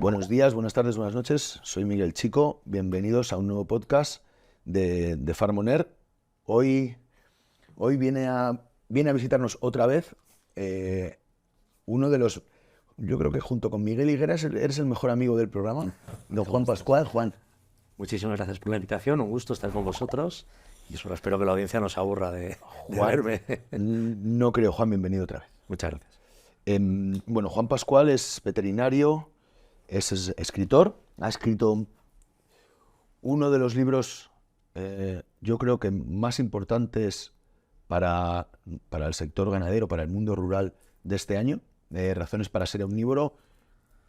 Buenos días, buenas tardes, buenas noches. Soy Miguel Chico. Bienvenidos a un nuevo podcast de Farmoner. Hoy viene a visitarnos otra vez uno de los... Yo creo que junto con Miguel Higuera eres el mejor amigo del programa, don Juan Pascual. Juan. Muchísimas gracias por la invitación, un gusto estar con vosotros y solo espero que la audiencia no se aburra de verme. No creo, Juan, bienvenido otra vez. Muchas gracias. Bueno, Juan Pascual es veterinario, es escritor, ha escrito uno de los libros, yo creo que más importantes para el sector ganadero, para el mundo rural de este año, Razones para ser omnívoro.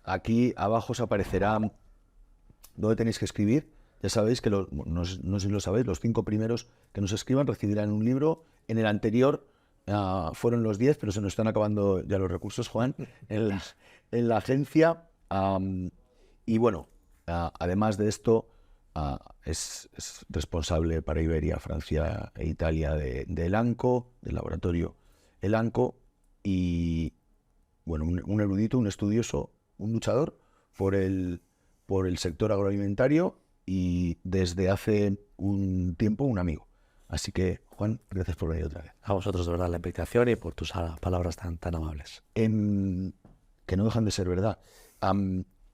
Aquí abajo os aparecerá dónde tenéis que escribir. Ya sabéis que, no sé si lo sabéis, los 5 primeros que nos escriban recibirán un libro. En el anterior fueron los 10, pero se nos están acabando ya los recursos, Juan, en la agencia. Y bueno, además de esto, es responsable para Iberia, Francia e Italia de Elanco, del laboratorio Elanco, y bueno, un erudito, un estudioso, un luchador por el sector agroalimentario y desde hace un tiempo un amigo. Así que, Juan, gracias por venir otra vez. A vosotros de verdad la invitación y por tus palabras tan amables. Que no dejan de ser verdad.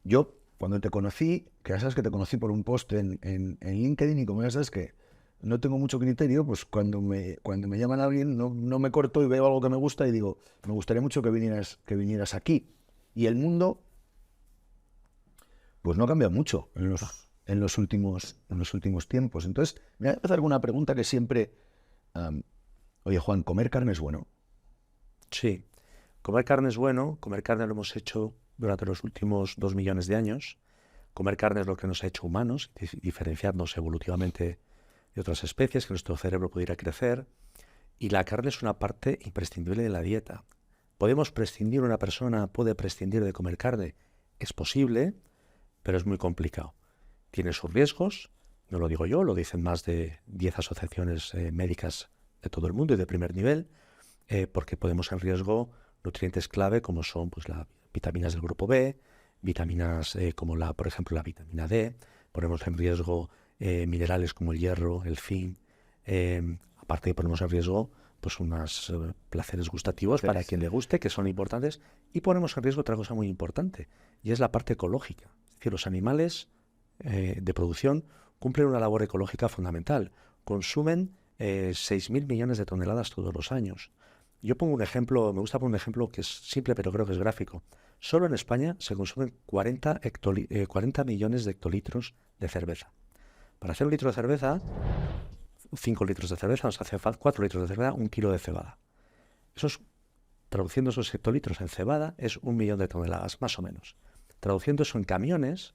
Yo, cuando te conocí, que ya sabes que te conocí por un post en LinkedIn, y como ya sabes que no tengo mucho criterio, pues cuando me llaman a alguien no me corto y veo algo que me gusta y digo, me gustaría mucho que vinieras aquí. Y el mundo pues no ha cambiado mucho en los últimos tiempos. Entonces, me voy a empezar con una pregunta que siempre... oye, Juan, ¿comer carne es bueno? Sí, comer carne es bueno. Comer carne lo hemos hecho durante los últimos 2 millones de años. Comer carne es lo que nos ha hecho humanos, diferenciarnos evolutivamente de otras especies, que nuestro cerebro pudiera crecer. Y la carne es una parte imprescindible de la dieta. ¿Podemos prescindir, una persona puede prescindir de comer carne? Es posible, pero es muy complicado. Tiene sus riesgos, no lo digo yo, lo dicen más de 10 asociaciones médicas de todo el mundo y de primer nivel, porque ponemos en riesgo nutrientes clave como son pues, las vitaminas del grupo B, vitaminas como por ejemplo la vitamina D, ponemos en riesgo minerales como el hierro, el zinc, aparte ponemos en riesgo pues unos placeres gustativos para quien le guste, que son importantes, y ponemos en riesgo otra cosa muy importante, y es la parte ecológica. Es decir, los animales de producción cumplen una labor ecológica fundamental. Consumen 6.000 millones de toneladas todos los años. Yo pongo un ejemplo, me gusta poner un ejemplo que es simple, pero creo que es gráfico. Solo en España se consumen 40 millones de hectolitros de cerveza. Para hacer un litro de cerveza, 5 litros de cerveza, nos hace falta 4 litros de cerveza, 1 kilo de cebada. Traduciendo esos hectolitros en cebada, es 1 millón de toneladas, más o menos. Traduciendo eso en camiones,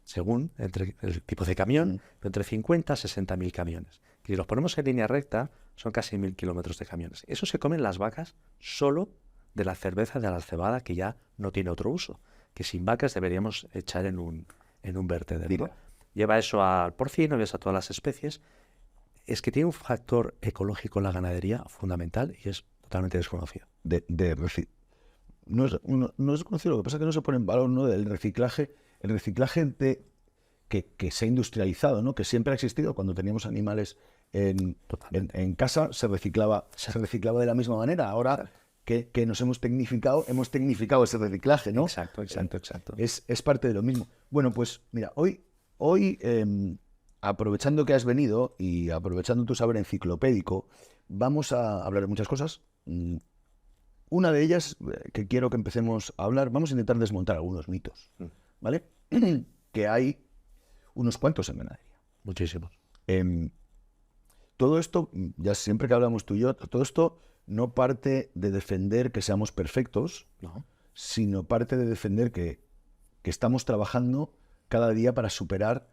según entre el tipo de camión, entre 50 a 60.000 camiones. Y si los ponemos en línea recta, son casi 1.000 kilómetros de camiones. Eso se comen las vacas solo de la cerveza de la cebada, que ya no tiene otro uso, que sin vacas deberíamos echar en un vertedero. Lleva eso al porcino, lleva a todas las especies. Es que tiene un factor ecológico en la ganadería fundamental y es totalmente desconocido. No es desconocido, lo que pasa es que no se pone en valor, ¿no?, del reciclaje. El reciclaje que se ha industrializado, ¿no?, que siempre ha existido. Cuando teníamos animales en casa se reciclaba de la misma manera. Ahora que nos hemos tecnificado ese reciclaje, ¿no? Exacto. Es parte de lo mismo. Bueno, pues mira, hoy aprovechando que has venido y aprovechando tu saber enciclopédico, vamos a hablar de muchas cosas. Una de ellas que quiero que empecemos a hablar, vamos a intentar desmontar algunos mitos, ¿vale? Que hay unos cuantos en ganadería. Muchísimos. Todo esto, ya siempre que hablamos tú y yo, todo esto no parte de defender que seamos perfectos, No. sino parte de defender que estamos trabajando cada día para superar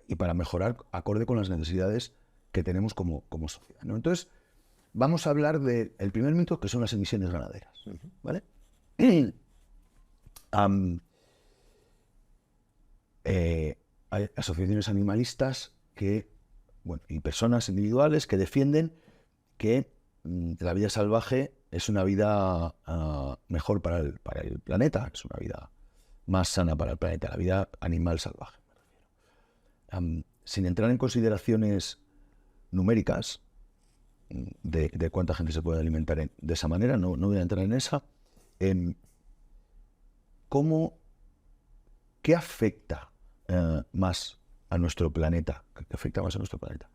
y para mejorar acorde con las necesidades que tenemos como sociedad, ¿no? Entonces, vamos a hablar del primer mito, que son las emisiones ganaderas, ¿vale? Hay asociaciones animalistas y personas individuales que defienden que la vida salvaje es una vida mejor para el planeta, es una vida más sana para el planeta, la vida animal salvaje. Sin entrar en consideraciones numéricas de cuánta gente se puede alimentar de esa manera, no voy a entrar en esa. ¿Qué afecta más a nuestro planeta? ¿Qué afecta más a nuestro planeta?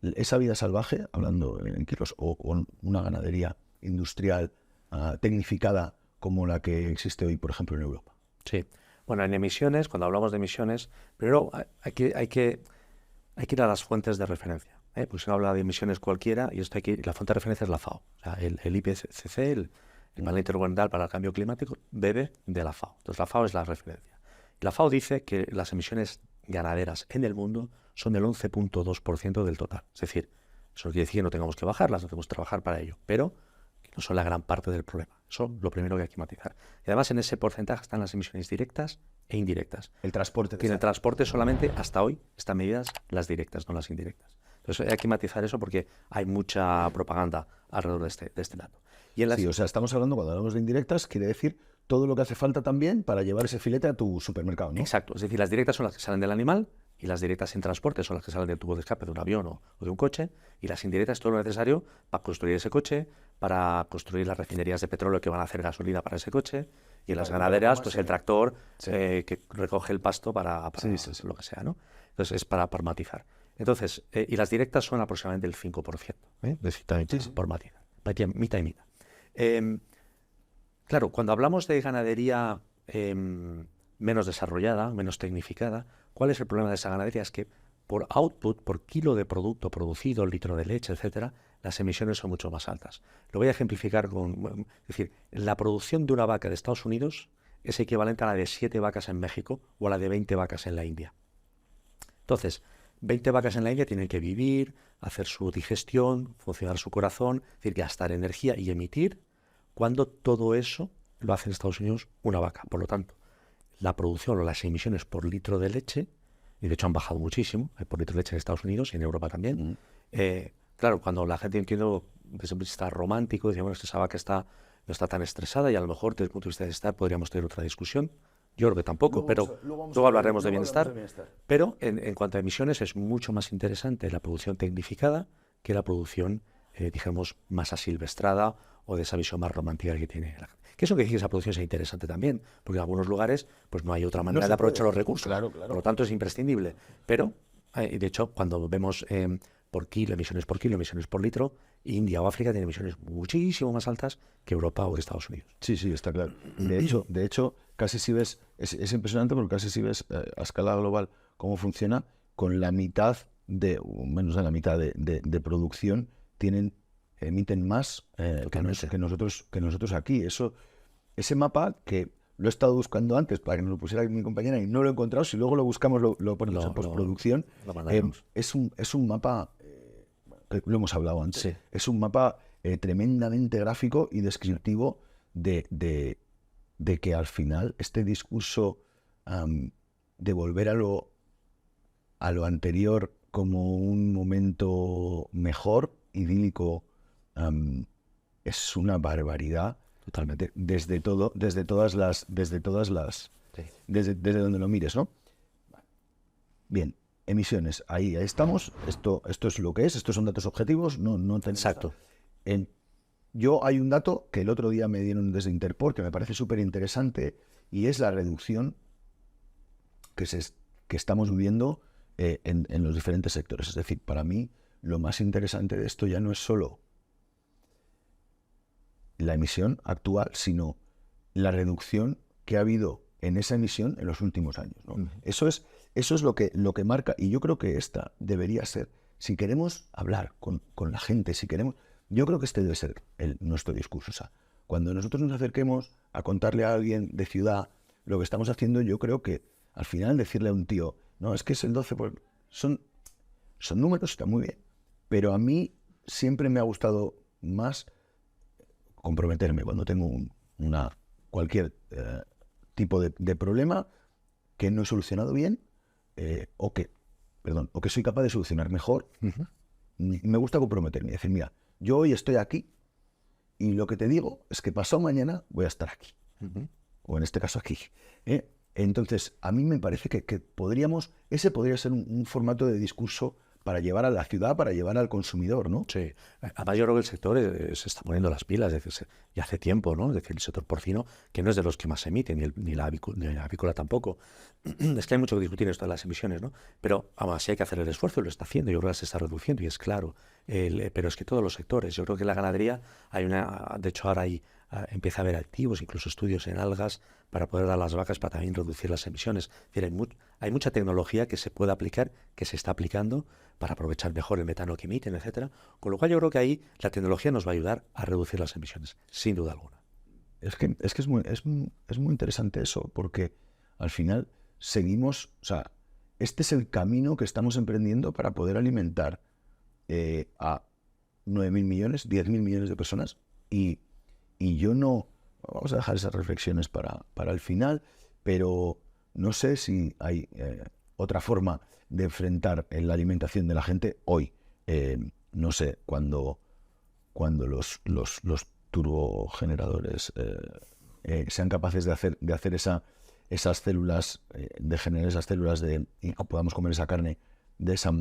¿Esa vida salvaje, hablando en kilos, o una ganadería industrial tecnificada como la que existe hoy, por ejemplo, en Europa? Sí. Bueno, en emisiones, cuando hablamos de emisiones, primero hay que ir a las fuentes de referencia. Porque si no habla de emisiones cualquiera, y la fuente de referencia es la FAO. O sea, el IPCC, el Panel Intergubernamental para el Cambio Climático, bebe de la FAO. Entonces la FAO es la referencia. Y la FAO dice que las emisiones ganaderas en el mundo son del 11.2% del total. Es decir, eso no quiere decir que no tengamos que bajarlas, no tenemos que trabajar para ello, pero que no son la gran parte del problema. Eso es lo primero que hay que matizar. Y además en ese porcentaje están las emisiones directas e indirectas. El transporte. Tiene transporte solamente, hasta hoy, están medidas las directas, no las indirectas. Entonces hay que matizar eso porque hay mucha propaganda alrededor de este dato. Y Sí, o sea, estamos hablando, cuando hablamos de indirectas, quiere decir todo lo que hace falta también para llevar ese filete a tu supermercado, ¿no? Exacto, es decir, las directas son las que salen del animal y las directas en transporte son las que salen del tubo de escape de un avión o de un coche, y las indirectas todo lo necesario para construir ese coche, para construir las refinerías de petróleo que van a hacer gasolina para ese coche, y en las ganaderas, pues el tractor que recoge el pasto para lo que sea, ¿no? Entonces es para matizar. Entonces, y las directas son aproximadamente el 5%, por matizar, mitad y mitad. Claro, cuando hablamos de ganadería menos desarrollada, menos tecnificada, ¿cuál es el problema de esa ganadería? Es que por output, por kilo de producto producido, litro de leche, etcétera, las emisiones son mucho más altas. Lo voy a ejemplificar es decir, la producción de una vaca de Estados Unidos es equivalente a la de 7 vacas en México o a la de 20 vacas en la India. Entonces, 20 vacas en la India tienen que vivir, hacer su digestión, funcionar su corazón, es decir, gastar energía y emitir, cuando todo eso lo hace en Estados Unidos una vaca. Por lo tanto, la producción o las emisiones por litro de leche, y de hecho han bajado muchísimo, por litro de leche en Estados Unidos y en Europa también. Claro, cuando la gente, entiendo, desde un punto de vista romántico, dice, bueno, es que esa vaca no está tan estresada, y a lo mejor desde el punto de vista de bienestar podríamos tener otra discusión. Yo creo que tampoco, pero luego hablaremos de bienestar. Pero en cuanto a emisiones, es mucho más interesante la producción tecnificada que la producción, digamos, más asilvestrada o de esa visión más romántica que tiene la gente. Que eso quiere decir que esa producción sea interesante también, porque en algunos lugares pues no hay otra manera de aprovechar los recursos. Claro. Por lo tanto, es imprescindible. Pero, de hecho, cuando vemos por kilo, emisiones por litro, India o África tienen emisiones muchísimo más altas que Europa o Estados Unidos. Sí, está claro. De hecho, casi si ves, es impresionante porque casi si ves a escala global cómo funciona, con la mitad o menos de la mitad de producción emiten más que nosotros aquí. Ese mapa, que lo he estado buscando antes para que nos lo pusiera mi compañera y no lo he encontrado, si luego lo buscamos lo ponemos en postproducción, es un mapa, que lo hemos hablado antes, sí. Es un mapa tremendamente gráfico y descriptivo de que al final este discurso de volver a lo anterior como un momento mejor, idílico, es una barbaridad. Totalmente. Desde donde lo mires, ¿no? Bien, emisiones, ahí estamos. Esto es lo que es. Estos son datos objetivos. No tenemos. Exacto. Hay un dato que el otro día me dieron desde Interpol que me parece súper interesante, y es la reducción que estamos viviendo en los diferentes sectores. Es decir, para mí lo más interesante de esto ya no es solo la emisión actual, sino la reducción que ha habido en esa emisión en los últimos años, ¿no? Eso es lo que marca, y yo creo que esta debería ser, si queremos hablar con la gente, yo creo que este debe ser nuestro discurso. O sea, cuando nosotros nos acerquemos a contarle a alguien de ciudad lo que estamos haciendo, yo creo que al final decirle a un tío, no, es que es el 12%, son números, está muy bien, pero a mí siempre me ha gustado más comprometerme cuando tengo cualquier tipo de problema que no he solucionado bien, o que soy capaz de solucionar mejor. Me gusta comprometerme y decir, mira, yo hoy estoy aquí y lo que te digo es que pasado mañana voy a estar aquí. O en este caso aquí. Entonces, a mí me parece que ese podría ser un formato de discurso para llevar a la ciudad, para llevar al consumidor, ¿no? Sí, además yo creo que el sector se está poniendo las pilas, es decir, y hace tiempo, ¿no? Es decir, el sector porcino, que no es de los que más se emite, ni la avícola tampoco. Es que hay mucho que discutir en esto de las emisiones, ¿no? Pero aún así hay que hacer el esfuerzo, y lo está haciendo, yo creo que se está reduciendo, y es claro. Pero es que todos los sectores, yo creo que en la ganadería de hecho ahora empieza a haber activos, incluso estudios en algas, para poder dar a las vacas para también reducir las emisiones. Es decir, hay mucha tecnología que se puede aplicar, que se está aplicando para aprovechar mejor el metano que emiten, etcétera. Con lo cual yo creo que ahí la tecnología nos va a ayudar a reducir las emisiones, sin duda alguna. Es muy interesante eso, porque al final seguimos, o sea, este es el camino que estamos emprendiendo para poder alimentar a 9.000 millones, 10.000 millones de personas, y yo no, vamos a dejar esas reflexiones para el final, pero no sé si hay otra forma de enfrentar la alimentación de la gente hoy. No sé, cuando los turbogeneradores sean capaces de hacer esas células, de generar esas células y podamos comer esa carne de esa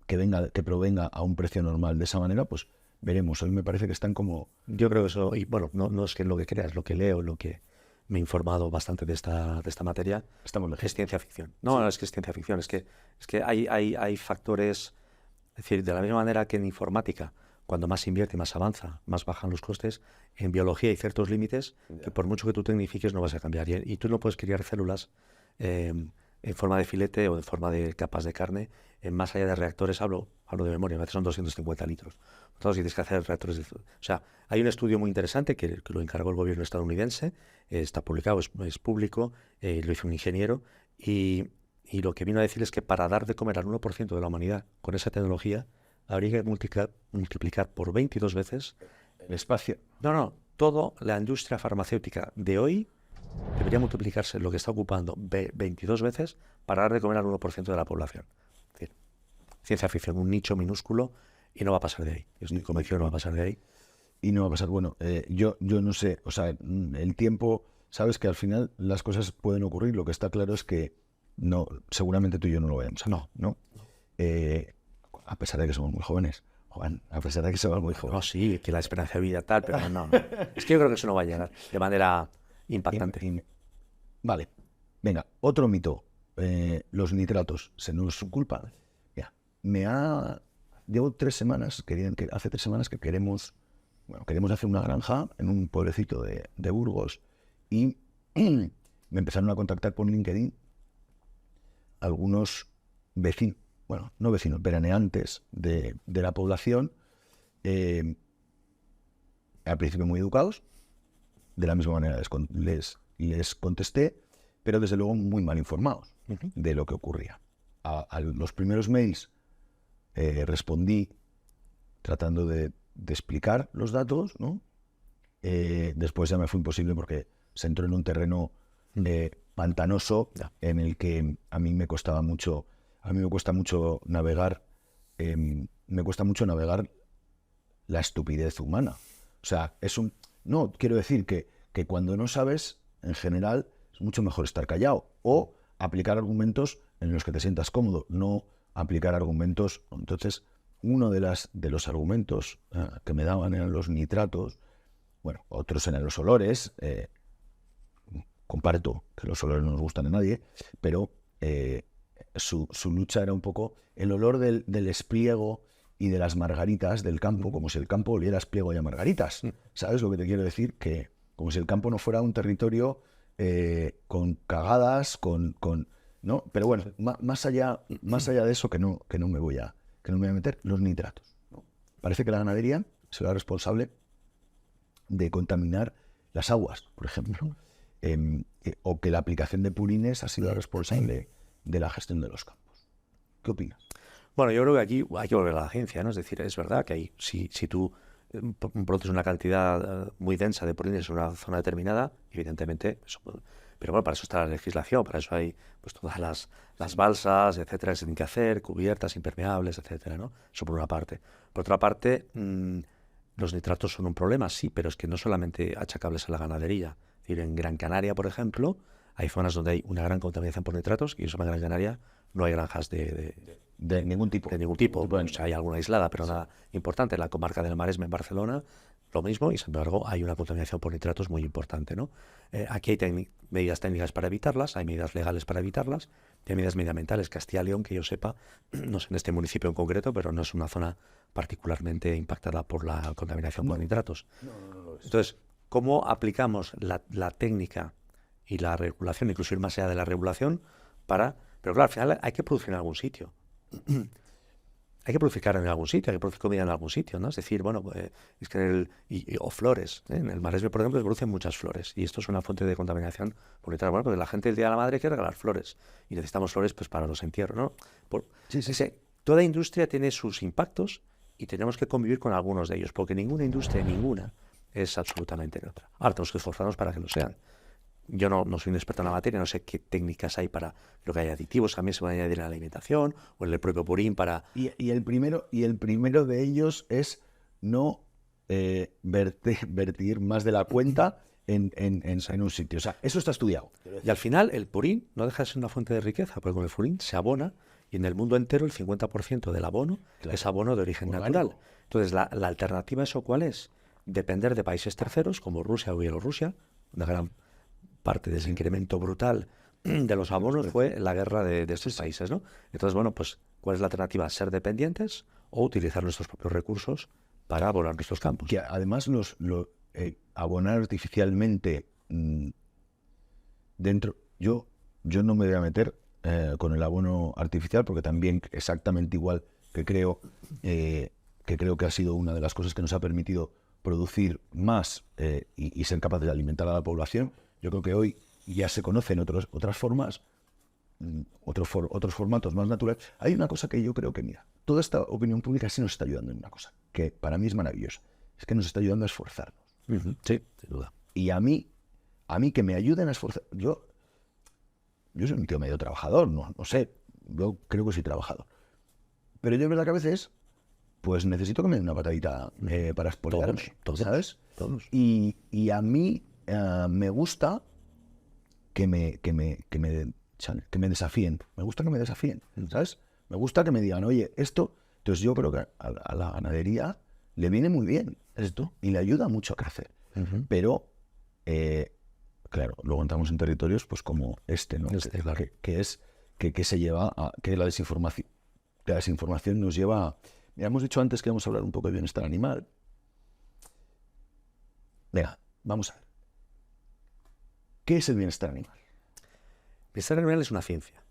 que provenga a un precio normal de esa manera, pues veremos. Hoy me parece que están como... Yo creo que eso, y bueno, no es que lo que creas, lo que leo, lo que me he informado bastante de esta materia, Estamos lejos. es ciencia ficción. No, es que es ciencia ficción, es que hay factores, es decir, de la misma manera que en informática, cuando más se invierte, más avanza, más bajan los costes, en biología hay ciertos límites que por mucho que tú tecnifiques no vas a cambiar. Y tú no puedes criar células en forma de filete o en forma de capas de carne, más allá de reactores, hablo de memoria, a veces son 250 litros. Entonces tienes que hacer reactores o sea, hay un estudio muy interesante que lo encargó el gobierno estadounidense, está publicado, es público, lo hizo un ingeniero, y lo que vino a decir es que para dar de comer al 1% de la humanidad con esa tecnología, habría que multiplicar por 22 veces El espacio. No, toda la industria farmacéutica de hoy debería multiplicarse lo que está ocupando 22 veces para dar de comer al 1% de la población. Es decir, ciencia ficción, un nicho minúsculo, y no va a pasar de ahí. Yo estoy convencido que no va a pasar de ahí. Y no va a pasar. Bueno, yo no sé, o sea, el tiempo, sabes que al final las cosas pueden ocurrir. Lo que está claro es que no, seguramente tú y yo no lo vayamos a ver, ¿no? A pesar de que somos muy jóvenes. Juan, a pesar de que somos muy jóvenes. No, sí, que la esperanza de vida tal, pero no. Es que yo creo que eso no va a llegar de manera impactante. Vale, venga, otro mito. Los nitratos, ¿se nos culpa? Ya, llevo 3 semanas, hace 3 semanas que queremos hacer una granja en un pueblecito de Burgos, y me empezaron a contactar por LinkedIn algunos vecinos, bueno, no vecinos, veraneantes de la población, al principio muy educados, de la misma manera les contesté, pero desde luego muy mal informados de lo que ocurría. A los primeros mails respondí tratando de explicar los datos, ¿no? Después ya me fue imposible porque se entró en un terreno pantanoso en el que a mí me cuesta mucho navegar, me cuesta mucho navegar la estupidez humana. O sea, no, quiero decir que cuando no sabes, en general, es mucho mejor estar callado o aplicar argumentos en los que te sientas cómodo, no aplicar argumentos. Entonces, uno de los argumentos que me daban eran los nitratos, bueno, otros eran los olores. Comparto que los olores no nos gustan a nadie, pero su lucha era un poco el olor del espliego y de las margaritas del campo, como si el campo oliera a espliego y a margaritas. ¿Sabes lo que te quiero decir? Que como si el campo no fuera un territorio con cagadas, ¿no? Pero bueno, más allá de eso, que no me voy a meter, los nitratos, ¿no? Parece que la ganadería será responsable de contaminar las aguas, por ejemplo, o que la aplicación de purines ha sido responsable de la gestión de los campos. ¿Qué opinas? Bueno, yo creo que aquí hay que volver a la ciencia, ¿no? Es decir, es verdad que si tú produces una cantidad muy densa de purines en una zona determinada, evidentemente, pero bueno, para eso está la legislación, para eso hay pues todas las balsas, etcétera, que se tienen que hacer, cubiertas, impermeables, etcétera, ¿no? Eso por una parte. Por otra parte, los nitratos son un problema, sí, pero es que no solamente achacables a la ganadería. Es decir, en Gran Canaria, por ejemplo, hay zonas donde hay una gran contaminación por nitratos y eso en Gran Canaria no hay granjas De ningún tipo. de ningún tipo. Bueno, O sea, hay alguna aislada, pero nada importante. En la comarca del Maresme, en Barcelona, lo mismo, y sin embargo hay una contaminación por nitratos muy importante, ¿no? Aquí hay medidas técnicas para evitarlas, hay medidas legales para evitarlas, y hay medidas medioambientales. Castilla y León, que yo sepa, no sé en este municipio en concreto, pero no es una zona particularmente impactada por la contaminación por nitratos. Entonces, ¿cómo aplicamos la técnica y la regulación, incluso ir más allá de la regulación, para... Pero claro, al final hay que producir en algún sitio. Hay que producir carne en algún sitio, hay que producir comida en algún sitio, ¿no? Es decir, bueno, es que o flores, ¿eh? En el Maresme, por ejemplo, se producen muchas flores y esto es una fuente de contaminación por nitratos. Bueno, porque la gente el Día de la Madre quiere regalar flores y necesitamos flores pues para los entierros, ¿no? Toda industria tiene sus impactos y tenemos que convivir con algunos de ellos, porque ninguna industria, ninguna, es absolutamente neutra. Ahora tenemos que esforzarnos para que lo sean. Yo no soy un experto en la materia, no sé qué técnicas hay para lo que hay aditivos, también se van a añadir en la alimentación o en el propio purín para... Y el primero de ellos es no vertir más de la cuenta en un sitio. O sea, eso está estudiado. Y al final el purín no deja de ser una fuente de riqueza, porque con el purín se abona y en el mundo entero el 50% del abono es abono de origen natural. Entonces, la alternativa a eso, ¿cuál es? Depender de países terceros como Rusia o Bielorrusia, una gran parte del incremento brutal de los abonos fue la guerra de estos países, ¿no? Entonces, bueno, pues, ¿cuál es la alternativa? ¿Ser dependientes o utilizar nuestros propios recursos para abonar nuestros campos? Que además abonar artificialmente dentro... Yo no me voy a meter con el abono artificial porque también exactamente igual que creo que ha sido una de las cosas que nos ha permitido producir más y ser capaces de alimentar a la población. Yo creo que hoy ya se conocen otras formas, otros formatos más naturales. Hay una cosa que yo creo que, mira, toda esta opinión pública sí nos está ayudando en una cosa, que para mí es maravillosa. Es que nos está ayudando a esforzarnos. Sí, sin duda. Y a mí que me ayuden a esforzar... Yo soy un tío medio trabajador, no sé, yo creo que soy trabajador. Pero yo es verdad que a veces, pues necesito que me den una patadita para esforzarme, ¿sabes? Todos. Y a mí me gusta que me desafíen. Me gusta que me desafíen, ¿sabes? Me gusta que me digan, oye, esto... Entonces yo creo que a la ganadería le viene muy bien esto y le ayuda mucho a crecer. Pero, claro, luego entramos en territorios pues como este, ¿no? Claro. Que se lleva a... que la desinformación nos lleva a... Mira, hemos dicho antes que vamos a hablar un poco de bienestar animal. Venga, vamos a ver. ¿Qué es el bienestar animal? Bienestar animal es una ciencia.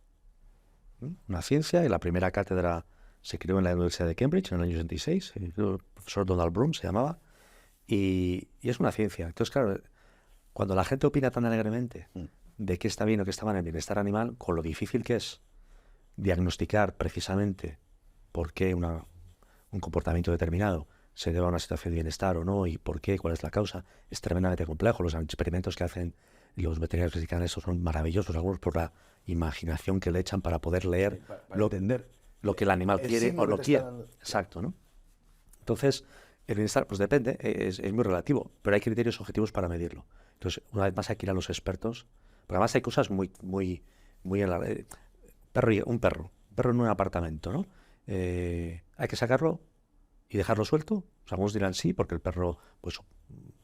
Una ciencia, y la primera cátedra se creó en la Universidad de Cambridge en el año 86, el profesor Donald Broom se llamaba, y es una ciencia. Entonces, claro, cuando la gente opina tan alegremente de qué está bien o qué está mal en el bienestar animal, con lo difícil que es diagnosticar precisamente por qué un comportamiento determinado se debe a una situación de bienestar o no, y por qué, cuál es la causa, es tremendamente complejo. Los experimentos que hacen los veterinarios que dedican a eso son maravillosos, algunos por la imaginación que le echan para poder leer para entender lo que el animal quiere o lo quiere. Exacto, ¿no? Entonces, el bienestar, pues depende, es muy relativo, pero hay criterios objetivos para medirlo. Entonces, una vez más hay que ir a los expertos, porque además hay cosas muy un perro en un apartamento, ¿no? Hay que sacarlo y dejarlo suelto. O sea, algunos dirán sí, porque el perro pues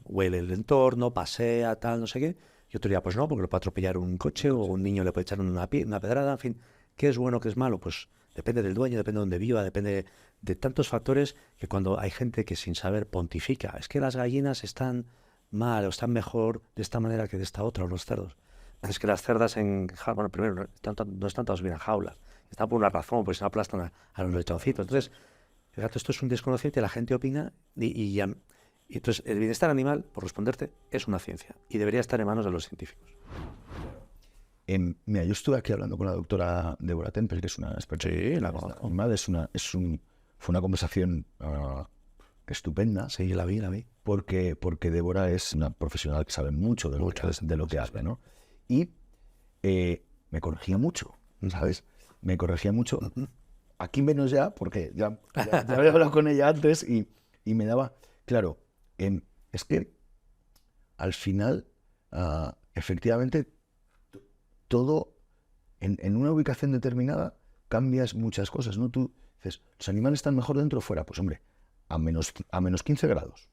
huele el entorno, pasea, tal, no sé qué. Y otro dirá, pues no, porque lo puede atropellar un coche o un niño le puede echar una pedrada, en fin. ¿Qué es bueno, qué es malo? Pues depende del dueño, depende de dónde viva, depende de tantos factores que cuando hay gente que sin saber pontifica, es que las gallinas están mal o están mejor de esta manera que de esta otra, o los cerdos. Es que las cerdas en jaula, bueno, primero, no están todas bien en jaulas. Están por una razón, porque se aplastan a los lechoncitos. Entonces, fíjate, esto es un desconocimiento y la gente opina y entonces el bienestar animal, por responderte, es una ciencia y debería estar en manos de los científicos. Mira, yo estuve aquí hablando con la doctora Débora Tempel, que es una experta. Sí, la conozco. Fue una conversación estupenda. Sí, la vi. Porque Débora es una profesional que sabe mucho de lo que hace, ¿no? Y me corregía mucho, ¿sabes? Me corregía mucho. Aquí menos ya, porque ya había hablado con ella antes y me daba... Claro, es que al final, efectivamente, todo, en una ubicación determinada, cambias muchas cosas, ¿no? Tú dices, ¿los animales están mejor dentro o fuera? Pues hombre, a menos 15 grados.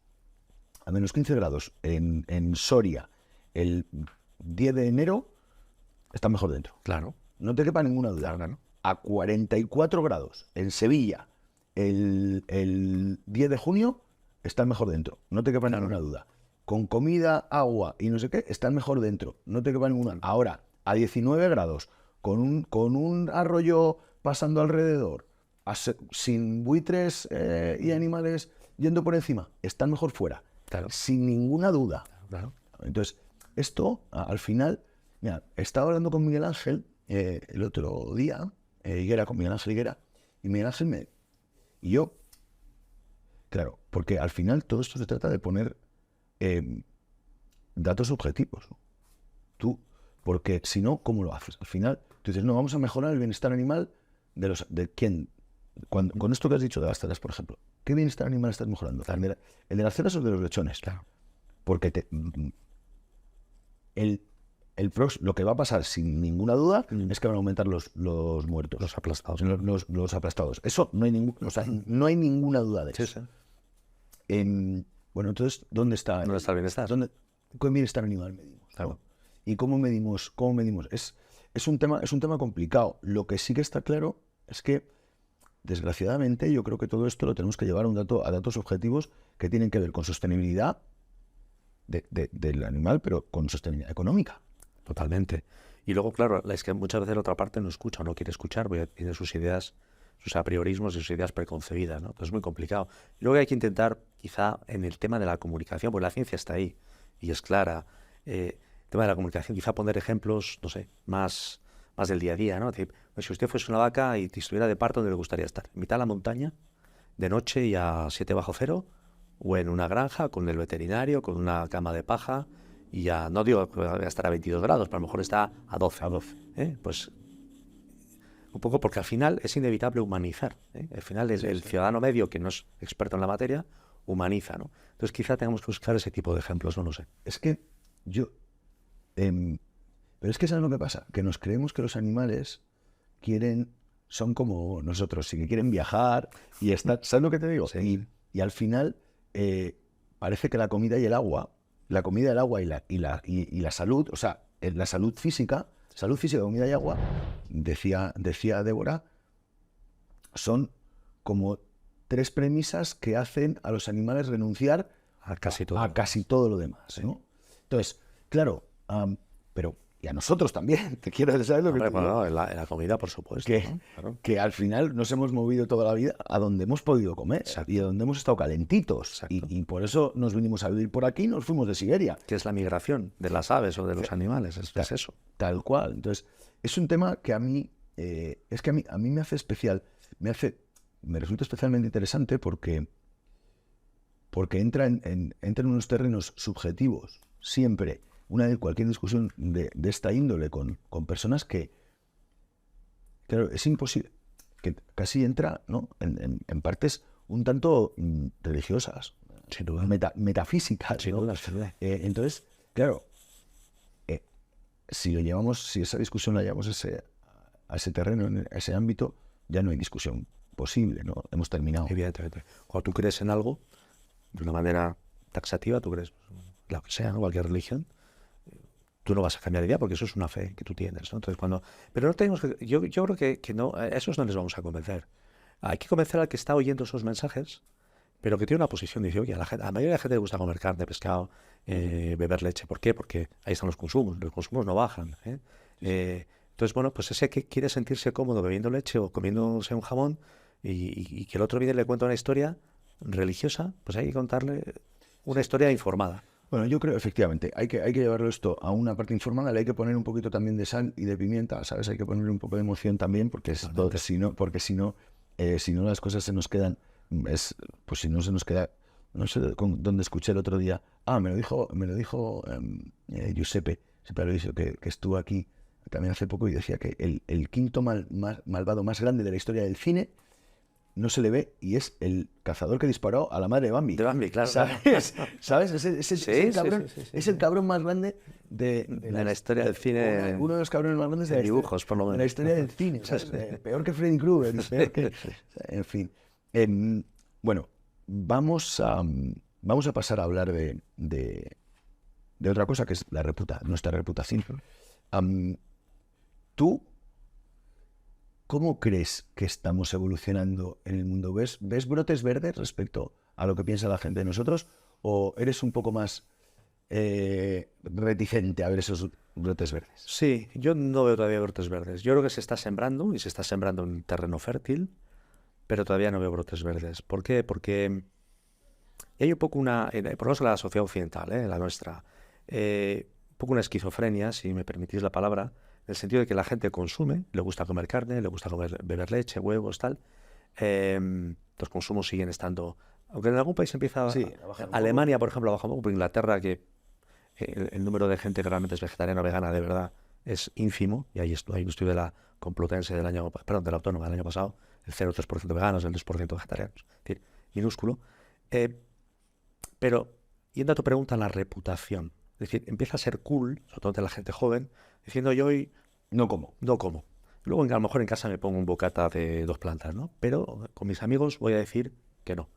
A menos 15 grados en Soria, el 10 de enero, están mejor dentro. Claro. No te quepa ninguna duda. Claro. A 44 grados en Sevilla, el 10 de junio, están mejor dentro. No te quepa ninguna duda. Con comida, agua y no sé qué, están mejor dentro. No te quepa ninguna. Ahora, a 19 grados, con un arroyo pasando alrededor, sin buitres y animales yendo por encima, están mejor fuera. Claro. Sin ninguna duda. Claro. Entonces, esto, al final, mira, estaba hablando con Miguel Ángel el otro día, con Miguel Ángel Higuera, y Miguel Ángel y yo, claro, porque al final todo esto se trata de poner datos objetivos. Porque si no, ¿cómo lo haces? Al final, tú dices, no, vamos a mejorar el bienestar animal de quién. Con esto que has dicho de las ceras, por ejemplo, ¿qué bienestar animal estás mejorando? Claro. ¿El de las ceras o el de los lechones? Claro. Porque lo que va a pasar sin ninguna duda es que van a aumentar los muertos. Los aplastados. Los aplastados. Eso no hay, no hay ninguna duda de eso. Sí, sí. Bueno, entonces, ¿dónde está el bienestar? ¿Qué bienestar animal medimos? Claro. ¿No? ¿Y cómo medimos? Es un tema complicado. Lo que sí que está claro es que, desgraciadamente, yo creo que todo esto lo tenemos que llevar a datos objetivos que tienen que ver con sostenibilidad del animal, pero con sostenibilidad económica. Totalmente. Y luego, claro, es que muchas veces la otra parte no escucha o no quiere escuchar, porque tiene sus ideas, sus apriorismos y sus ideas preconcebidas, ¿no? Entonces es muy complicado. Y luego hay que intentar, quizá, en el tema de la comunicación, porque la ciencia está ahí y es clara. El tema de la comunicación, quizá poner ejemplos, no sé, más del día a día, ¿no? Es decir, pues si usted fuese una vaca y estuviera de parto, ¿dónde le gustaría estar? ¿En mitad de la montaña, de noche y a 7 bajo cero? ¿O en una granja, con el veterinario, con una cama de paja? Y ya, no digo que va a estar a 22 grados, pero a lo mejor está a 12. Pues un poco porque al final es inevitable humanizar. Al final el ciudadano medio, que no es experto en la materia, humaniza, ¿no? Entonces quizá tengamos que buscar ese tipo de ejemplos, no lo sé. Es que pero es que ¿sabes lo que pasa? Que nos creemos que los animales son como nosotros, y que quieren viajar y estar... ¿Sabes lo que te digo? Sí. Y al final parece que la comida y el agua y la salud, o sea, la salud física, comida y agua, decía Débora, son como 3 premisas que hacen a los animales renunciar a casi todo, lo demás, ¿no? Entonces, claro, pero y a nosotros también, te quiero saber lo que te digo. Bueno, en la comida, por supuesto. Que, claro, que al final nos hemos movido toda la vida a donde hemos podido comer. Exacto. Y a donde hemos estado calentitos. Y por eso nos vinimos a vivir por aquí y nos fuimos de Siberia. Que es la migración de las aves o de los animales, es eso. Tal cual. Entonces, es un tema que a mí, a mí me hace especial, me resulta especialmente interesante porque entra en unos terrenos subjetivos, siempre. Cualquier discusión de esta índole con personas que, claro, es imposible, que casi entra, ¿no?, en partes un tanto religiosas, sin duda, metafísicas, sin ¿no? duda, sin duda. Entonces, claro, si esa discusión la llevamos a ese terreno, a ese ámbito, ya no hay discusión posible, ¿no? Hemos terminado. Evidentemente. Cuando tú crees en algo, de una manera taxativa, tú crees, lo que sea, ¿no?, cualquier religión, tú no vas a cambiar de idea porque eso es una fe que tú tienes, ¿no? Entonces, pero no tenemos que... Yo creo que no, a esos no les vamos a convencer. Hay que convencer al que está oyendo esos mensajes, pero que tiene una posición. Dice, oye, a la mayoría de la gente le gusta comer carne, pescado, beber leche. ¿Por qué? Porque ahí están los consumos no bajan. Entonces, bueno, pues ese que quiere sentirse cómodo bebiendo leche o comiéndose un jamón y que el otro viene y le cuenta una historia religiosa, pues hay que contarle una historia informada. Bueno, yo creo, efectivamente, hay que llevarlo esto a una parte informada, le hay que poner un poquito también de sal y de pimienta, ¿sabes? Hay que ponerle un poco de emoción también, porque si no las cosas se nos quedan, pues si no se nos queda, no sé dónde escuché el otro día, me lo dijo Giuseppe Aloisio, que estuvo aquí también hace poco y decía que el quinto malvado más grande de la historia del cine no se le ve y es el cazador que disparó a la madre de Bambi. De Bambi, claro. ¿Sabes? ¿Sabes? Es el cabrón, Sí. es el cabrón más grande de la historia del cine. Uno de los cabrones más grandes de dibujos, por lo menos. de la historia del cine. ¿Sabes? Peor que Freddy Krueger. En fin. Bueno, vamos a pasar a hablar de otra cosa que es nuestra reputación. ¿Tú cómo crees que estamos evolucionando en el mundo? ¿Ves brotes verdes respecto a lo que piensa la gente de nosotros? ¿O eres un poco más reticente a ver esos brotes verdes? Sí, yo no veo todavía brotes verdes. Yo creo que se está sembrando y se está sembrando en un terreno fértil, pero todavía no veo brotes verdes. ¿Por qué? Porque hay un poco por lo menos la sociedad occidental, la nuestra, un poco una esquizofrenia, si me permitís la palabra, en el sentido de que la gente consume, le gusta comer carne, le gusta beber leche, huevos, tal. Los consumos siguen estando... Aunque en algún país empieza... Sí, a bajar un Alemania, por ejemplo, ha bajado un poco, pero Inglaterra, que el número de gente que realmente es vegetariana o vegana de verdad es ínfimo, y hay un estudio de la Complutense de la Autónoma del año pasado, el 0,3% veganos, el 2% vegetarianos, es decir, minúsculo. Pero, yendo a tu pregunta, la reputación. Es decir, empieza a ser cool, sobre todo entre la gente joven, diciendo yo hoy no como. Luego, a lo mejor en casa me pongo un bocata de 2 plantas, ¿no? Pero con mis amigos voy a decir que no.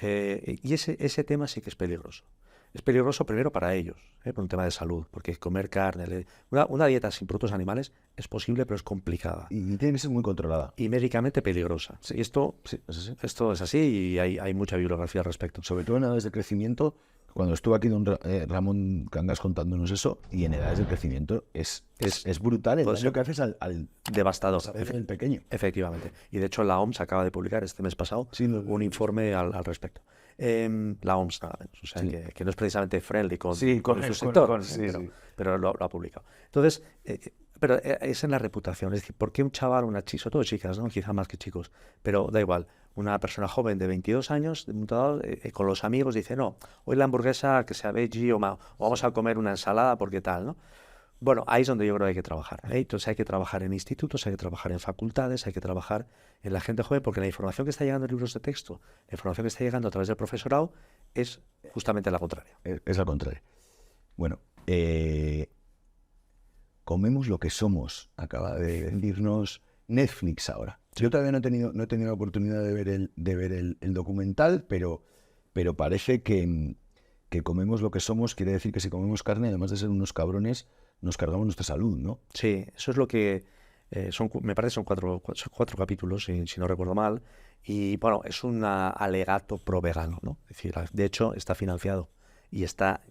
Y ese tema sí que es peligroso. Es peligroso primero para ellos, por un tema de salud, porque comer carne, una dieta sin productos animales es posible, pero es complicada. Y tiene que ser muy controlada. Y médicamente peligrosa. Sí. Y esto es así y hay mucha bibliografía al respecto. Sobre todo en edades de crecimiento, cuando estuvo aquí don Ramón Cangas contándonos eso, y en edades de crecimiento es brutal el daño que haces al devastador, el pequeño. Efectivamente. Y de hecho la OMS acaba de publicar este mes pasado un informe al respecto. La OMS, nada menos, o sea, que no es precisamente friendly con su sector, pero lo ha publicado. Entonces, pero es en la reputación, es decir, ¿por qué un chaval, una chica, sobre todo chicas, ¿no? Quizá más que chicos, pero da igual, una persona joven de 22 años, con los amigos, dice, no, hoy la hamburguesa que sea veggie o vamos a comer una ensalada porque tal, ¿no? Bueno, ahí es donde yo creo que hay que trabajar. Entonces hay que trabajar en institutos, hay que trabajar en facultades, hay que trabajar en la gente joven, porque la información que está llegando en libros de texto, la información que está llegando a través del profesorado, es justamente la contraria. Es la contraria. Bueno, comemos lo que somos, acaba de decirnos Netflix ahora. Yo todavía no he tenido la oportunidad de ver el documental, pero parece que comemos lo que somos, quiere decir que si comemos carne, además de ser unos cabrones, nos cargamos nuestra salud, ¿no? Sí, eso es lo que me parece son cuatro capítulos, si no recuerdo mal, y bueno, es un alegato pro vegano, ¿no? Es decir, de hecho está financiado y está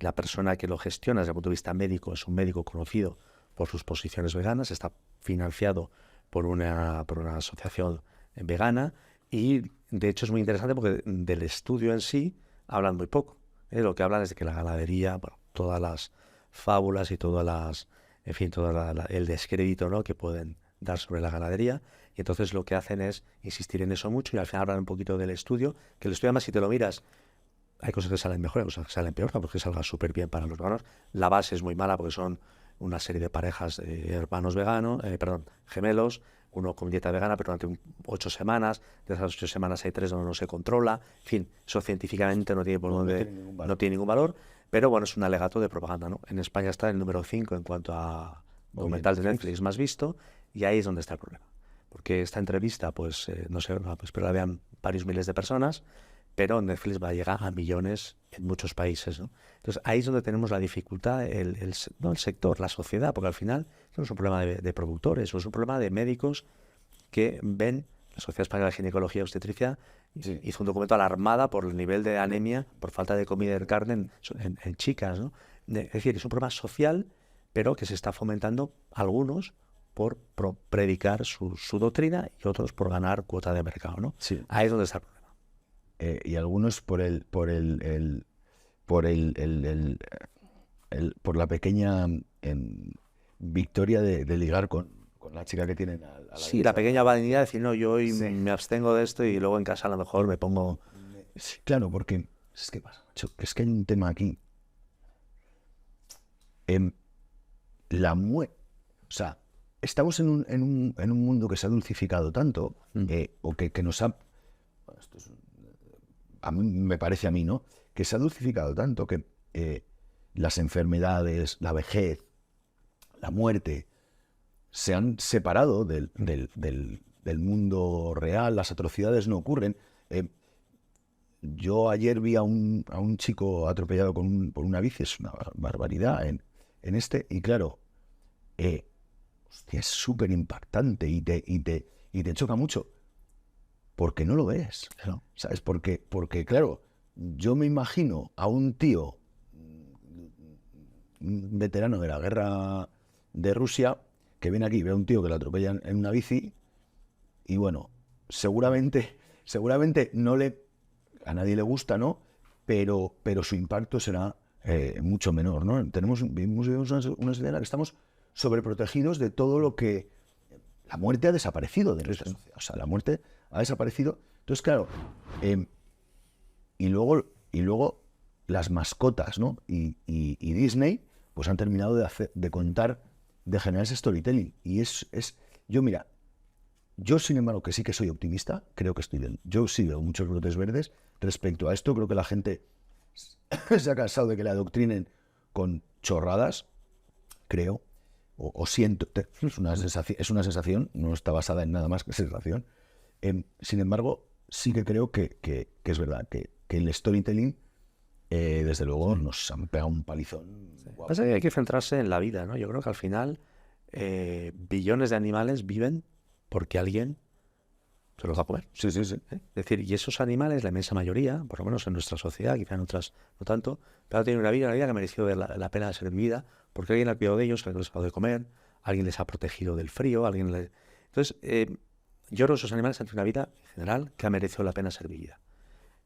la persona que lo gestiona desde el punto de vista médico, es un médico conocido por sus posiciones veganas, está financiado por una asociación vegana y de hecho es muy interesante porque del estudio en sí hablan muy poco. Lo que hablan es de que la ganadería, bueno, todas las fábulas y el descrédito, ¿no?, que pueden dar sobre la ganadería, y entonces lo que hacen es insistir en eso mucho y al final hablan un poquito del estudio, que el estudio además si te lo miras, hay cosas que salen mejor, hay cosas que salen peor, porque salga súper bien para los veganos. La base es muy mala porque son una serie de parejas de hermanos veganos, gemelos, uno con dieta vegana, pero durante 8 semanas, de esas 8 semanas hay 3 donde no se controla, en fin, eso científicamente no tiene ningún valor, pero bueno, es un alegato de propaganda, ¿no? En España está el número 5 en cuanto a documental de Netflix más visto, y ahí es donde está el problema. Porque esta entrevista, pues, no sé, espero la vean varios miles de personas, pero Netflix va a llegar a millones en muchos países, ¿no? Entonces ahí es donde tenemos la dificultad, no el sector, la sociedad, porque al final no es un problema de productores, es un problema de médicos que ven. La Sociedad Española de Ginecología y Obstetricia hizo un documento alarmada por el nivel de anemia por falta de comida y de carne en chicas, ¿no? Es decir, es un problema social, pero que se está fomentando algunos por predicar su doctrina y otros por ganar cuota de mercado, ¿no? Sí. Ahí es donde está el problema. Y algunos por la pequeña victoria de ligar con la chica que tienen a la Sí, la pequeña vanidad de decir, no, yo hoy me abstengo de esto y luego en casa a lo mejor me pongo... Sí, claro, porque es que pasa, macho, que es que hay un tema aquí. O sea, estamos en un mundo que se ha dulcificado tanto, o que nos ha... bueno, a mí me parece a mí, ¿no? Que se ha dulcificado tanto que las enfermedades, la vejez, la muerte, se han separado del mundo real, las atrocidades no ocurren. Yo ayer vi a un chico atropellado por una bici, es una barbaridad y claro, hostia, es súper impactante y te choca mucho, porque no lo ves, Claro. ¿sabes? Porque, claro, yo me imagino a un tío, un veterano de la guerra de Rusia, que viene aquí, ve a un tío que lo atropellan en una bici y bueno, seguramente a nadie le gusta, ¿no? Pero su impacto será mucho menor, ¿no? Vivimos una sociedad en la que estamos sobreprotegidos de todo lo que... La muerte ha desaparecido de nuestra sociedad. O sea, la muerte ha desaparecido. Entonces, claro, y luego las mascotas, ¿no? Y Disney, pues han terminado de contar, de generar ese storytelling. Y yo, sin embargo, que sí que soy optimista, creo que estoy bien. Yo sí veo muchos brotes verdes respecto a esto. Creo que la gente se ha cansado de que le adoctrinen con chorradas, creo, o siento. Es una sensación, no está basada en nada más que sensación. Sin embargo, sí que creo que es verdad, que el storytelling, desde luego, nos han pegado un palizón. Sí. Pasa que hay que centrarse en la vida, ¿no? Yo creo que al final billones de animales viven porque alguien se los va a comer. Sí. Es decir, y esos animales, la inmensa mayoría, por lo menos en nuestra sociedad, quizá en otras no tanto, pero tienen una vida que ha merecido la pena de ser vivida, porque alguien ha cuidado de ellos, alguien les ha dado de comer, alguien les ha protegido del frío, Entonces, yo creo que esos animales han tenido una vida, en general, que ha merecido la pena ser vivida.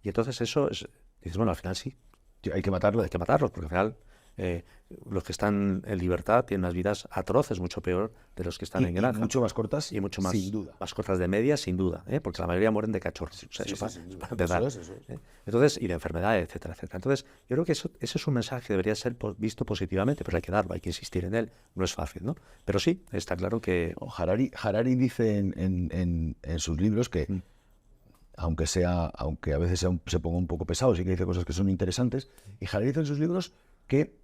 Y entonces eso es... Dices, bueno, al final sí, Hay que matarlo. hay que matarlos, porque al final los que están en libertad tienen unas vidas atroces, mucho peor de los que están en granja. Y mucho más cortas, Y mucho más, sin duda. más cortas de media, sin duda, porque la mayoría mueren de cachorros. O sea, Sí, eso sí, sí, para empezar. eso es. Entonces, y de enfermedades, etcétera, etcétera. Entonces, yo creo que ese es un mensaje que debería ser visto positivamente, pero hay que darlo, hay que insistir en él. No es fácil, ¿no? Pero sí, está claro que... Harari dice en sus libros que, aunque a veces se ponga un poco pesado, sí que dice cosas que son interesantes, y Harari dice en sus libros que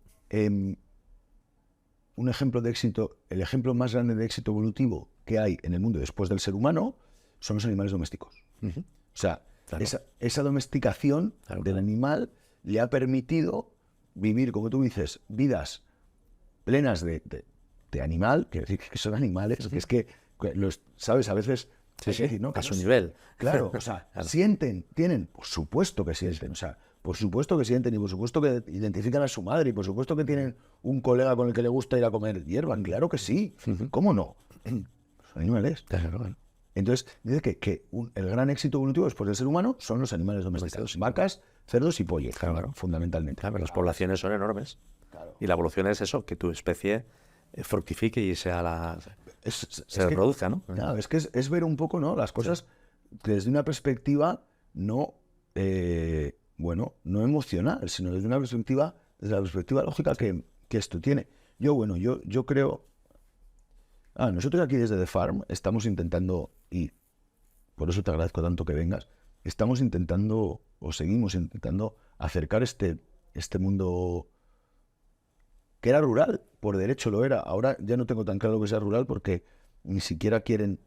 un ejemplo de éxito, el ejemplo más grande de éxito evolutivo que hay en el mundo después del ser humano son los animales domésticos. O sea, Claro. esa domesticación del animal le ha permitido vivir, como tú dices, vidas plenas de animal, que son animales, que es que los, ¿sabes? A veces... Sí, hay que decir, ¿no? a su nivel. Claro, o sea, Claro. sienten, tienen, por supuesto que sienten, o sea, por supuesto que sienten y por supuesto que identifican a su madre y por supuesto que tienen un colega con el que le gusta ir a comer hierba, claro que sí, ¿cómo no? Son animales. Claro. Entonces, dice que el gran éxito evolutivo después del ser humano son los animales domesticados, vacas, cerdos y pollos, Claro. fundamentalmente. Claro, las poblaciones son enormes. Claro. Y la evolución es eso, que tu especie fructifique y se que, reproduzca, ¿no? Claro, es que es ver un poco, ¿no? Las cosas desde una perspectiva no, no emocional, sino desde la perspectiva lógica que esto tiene. Yo creo... nosotros aquí desde The Farm estamos intentando, y por eso te agradezco tanto que vengas, estamos intentando, o seguimos intentando, acercar este mundo que era rural, por derecho lo era. Ahora ya no tengo tan claro que sea rural porque ni siquiera quieren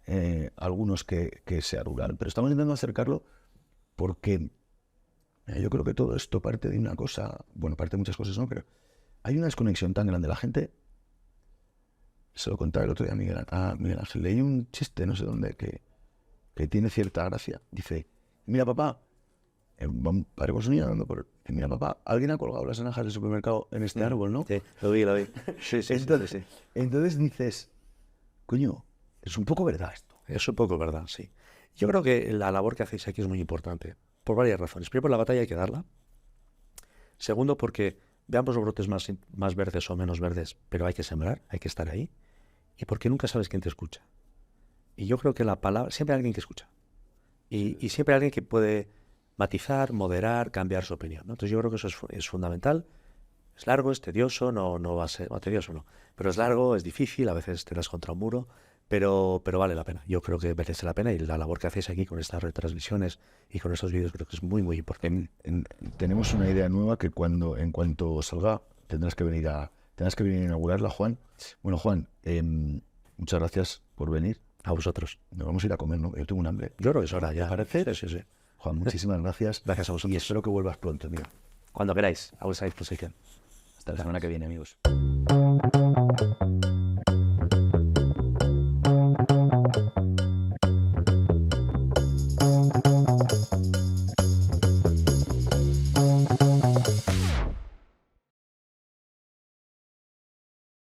algunos que sea rural. Pero estamos intentando acercarlo porque yo creo que todo esto parte de una cosa, bueno, parte de muchas cosas, ¿no? Pero hay una desconexión tan grande. La gente, se lo contaba el otro día a Miguel Ángel, leí un chiste, no sé dónde, que tiene cierta gracia. Dice, mira papá, un padre con su niña andando por... Mira papá, alguien ha colgado las naranjas del supermercado en este árbol, ¿no? Sí, lo vi. Sí. Entonces dices, coño, es un poco verdad esto. Es un poco verdad, sí. Yo creo que la labor que hacéis aquí es muy importante, por varias razones. Primero, por la batalla hay que darla. Segundo, porque veamos los brotes más verdes o menos verdes, pero hay que sembrar, hay que estar ahí. Y porque nunca sabes quién te escucha. Y yo creo que la palabra, siempre hay alguien que escucha. Y siempre hay alguien que puede matizar, moderar, cambiar su opinión, ¿no? Entonces yo creo que eso es fundamental. Es largo, es tedioso, no va a ser, bueno, tedioso no, pero es largo, es difícil, a veces te das contra un muro, pero vale la pena. Yo creo que merece la pena y la labor que hacéis aquí con estas retransmisiones y con estos vídeos creo que es muy, muy importante. Tenemos una idea nueva que en cuanto salga, tendrás que venir a inaugurarla, Juan. Bueno, Juan, muchas gracias por venir. A vosotros. Nos vamos a ir a comer, ¿no? Yo tengo un hambre. Yo creo que es hora ya. ¿Te parece? Sí, sí, sí. Juan, muchísimas gracias. Gracias a vosotros. Y espero que vuelvas pronto, amigo. Cuando queráis, a vuestra disposición. Hasta la semana que viene, amigos.